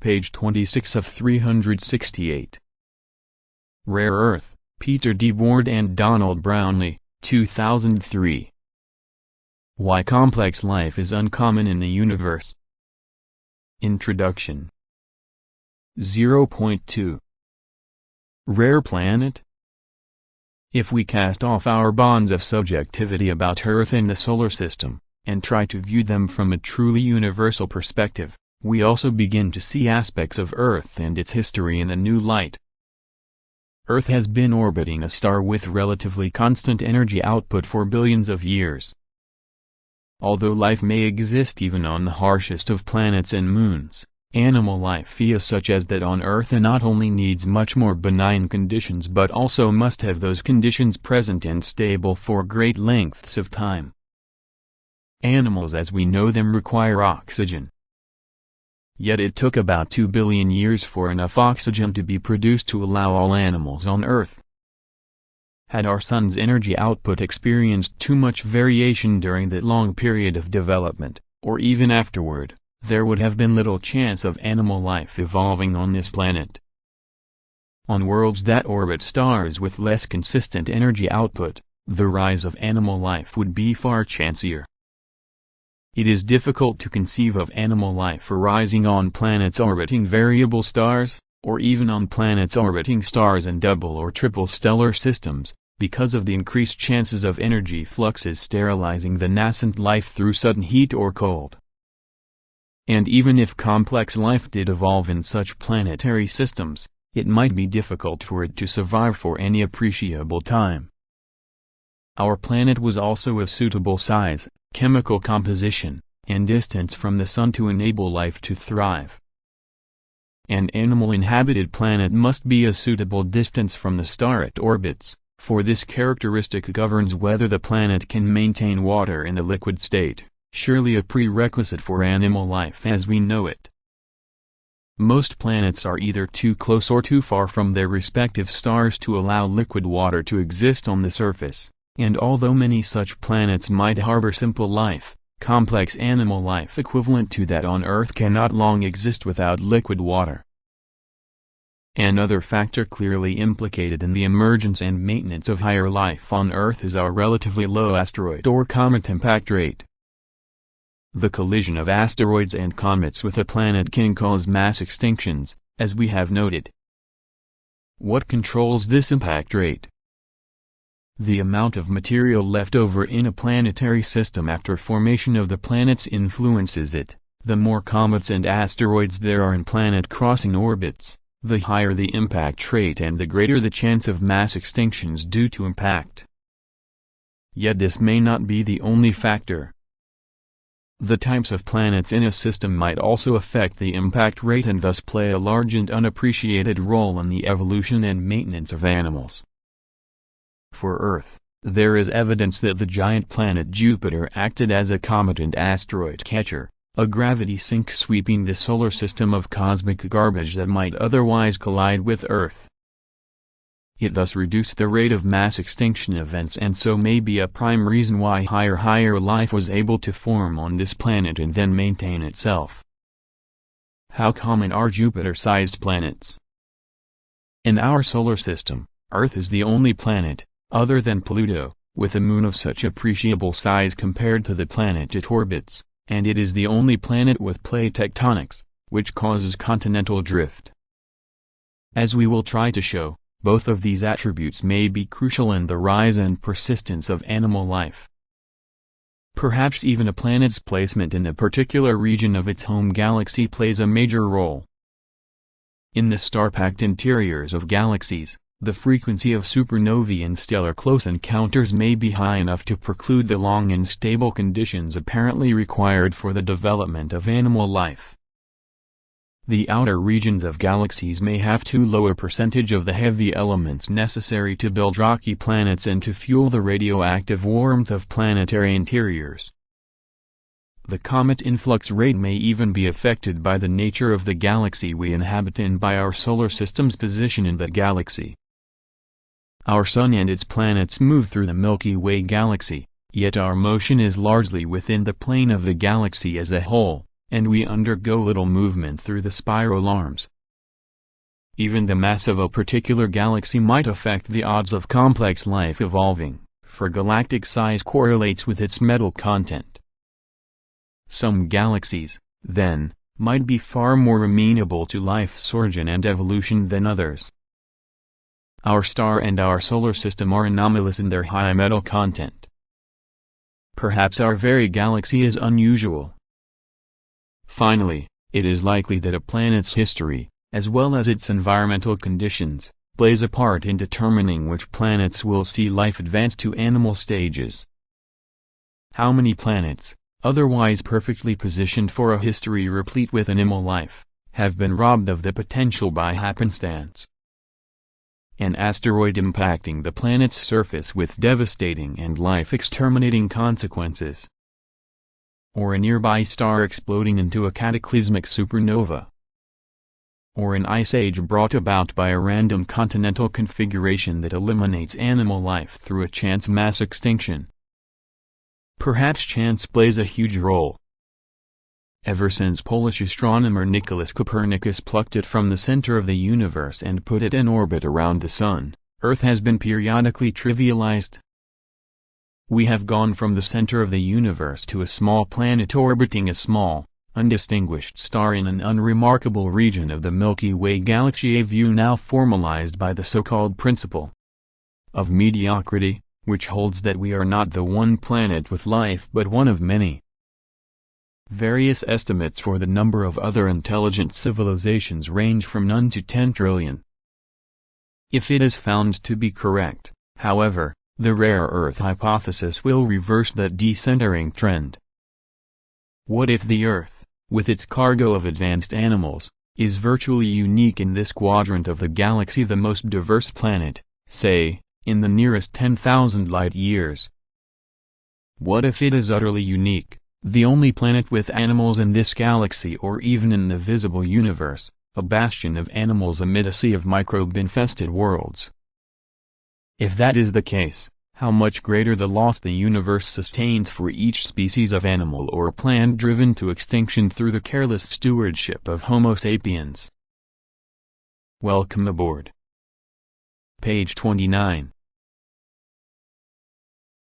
page 26 of 368. Rare Earth, Peter D. Ward and Donald Brownlee, 2003. Why complex life is uncommon in the universe. Introduction. 0.2. Rare planet? If we cast off our bonds of subjectivity about Earth and the solar system, and try to view them from a truly universal perspective, we also begin to see aspects of Earth and its history in a new light. Earth has been orbiting a star with relatively constant energy output for billions of years. Although life may exist even on the harshest of planets and moons, animal life is such as that on Earth not only needs much more benign conditions but also must have those conditions present and stable for great lengths of time. Animals as we know them require oxygen. Yet it took about 2 billion years for enough oxygen to be produced to allow all animals on Earth. Had our sun's energy output experienced too much variation during that long period of development, or even afterward, there would have been little chance of animal life evolving on this planet. On worlds that orbit stars with less consistent energy output, the rise of animal life would be far chancier. It is difficult to conceive of animal life arising on planets orbiting variable stars, or even on planets orbiting stars in double or triple stellar systems, because of the increased chances of energy fluxes sterilizing the nascent life through sudden heat or cold. And even if complex life did evolve in such planetary systems, it might be difficult for it to survive for any appreciable time. Our planet was also of suitable size, chemical composition, and distance from the Sun to enable life to thrive. An animal-inhabited planet must be a suitable distance from the star it orbits, for this characteristic governs whether the planet can maintain water in a liquid state, surely a prerequisite for animal life as we know it. Most planets are either too close or too far from their respective stars to allow liquid water to exist on the surface, and although many such planets might harbor simple life, complex animal life equivalent to that on Earth cannot long exist without liquid water. Another factor clearly implicated in the emergence and maintenance of higher life on Earth is our relatively low asteroid or comet impact rate. The collision of asteroids and comets with a planet can cause mass extinctions, as we have noted. What controls this impact rate? The amount of material left over in a planetary system after formation of the planets influences it. The more comets and asteroids there are in planet-crossing orbits, the higher the impact rate and the greater the chance of mass extinctions due to impact. Yet this may not be the only factor. The types of planets in a system might also affect the impact rate and thus play a large and unappreciated role in the evolution and maintenance of animals. For Earth, there is evidence that the giant planet Jupiter acted as a comet and asteroid catcher, a gravity sink sweeping the solar system of cosmic garbage that might otherwise collide with Earth. It thus reduced the rate of mass extinction events and so may be a prime reason why higher life was able to form on this planet and then maintain itself. How common are Jupiter-sized planets? In our solar system, Earth is the only planet, other than Pluto, with a moon of such appreciable size compared to the planet it orbits, and it is the only planet with plate tectonics, which causes continental drift. As we will try to show, both of these attributes may be crucial in the rise and persistence of animal life. Perhaps even a planet's placement in a particular region of its home galaxy plays a major role. In the star-packed interiors of galaxies, the frequency of supernovae and stellar close encounters may be high enough to preclude the long and stable conditions apparently required for the development of animal life. The outer regions of galaxies may have too low a percentage of the heavy elements necessary to build rocky planets and to fuel the radioactive warmth of planetary interiors. The comet influx rate may even be affected by the nature of the galaxy we inhabit and by our solar system's position in the galaxy. Our Sun and its planets move through the Milky Way galaxy, yet our motion is largely within the plane of the galaxy as a whole, and we undergo little movement through the spiral arms. Even the mass of a particular galaxy might affect the odds of complex life evolving, for galactic size correlates with its metal content. Some galaxies, then, might be far more amenable to life's origin and evolution than others. Our star and our solar system are anomalous in their high metal content. Perhaps our very galaxy is unusual. Finally, it is likely that a planet's history, as well as its environmental conditions, plays a part in determining which planets will see life advance to animal stages. How many planets, otherwise perfectly positioned for a history replete with animal life, have been robbed of the potential by happenstance? An asteroid impacting the planet's surface with devastating and life-exterminating consequences. Or a nearby star exploding into a cataclysmic supernova. Or an ice age brought about by a random continental configuration that eliminates animal life through a chance mass extinction. Perhaps chance plays a huge role. Ever since Polish astronomer Nicholas Copernicus plucked it from the center of the universe and put it in orbit around the Sun, Earth has been periodically trivialized. We have gone from the center of the universe to a small planet orbiting a small, undistinguished star in an unremarkable region of the Milky Way galaxy, a view now formalized by the so-called principle of mediocrity, which holds that we are not the one planet with life but one of many. Various estimates for the number of other intelligent civilizations range from none to 10 trillion. If it is found to be correct, however, the rare Earth hypothesis will reverse that decentering trend. What if the Earth, with its cargo of advanced animals, is virtually unique in this quadrant of the galaxy, the most diverse planet, say, in the nearest 10,000 light-years? What if it is utterly unique, the only planet with animals in this galaxy or even in the visible universe, a bastion of animals amid a sea of microbe-infested worlds? If that is the case, how much greater the loss the universe sustains for each species of animal or plant driven to extinction through the careless stewardship of Homo sapiens. Welcome aboard. Page 29.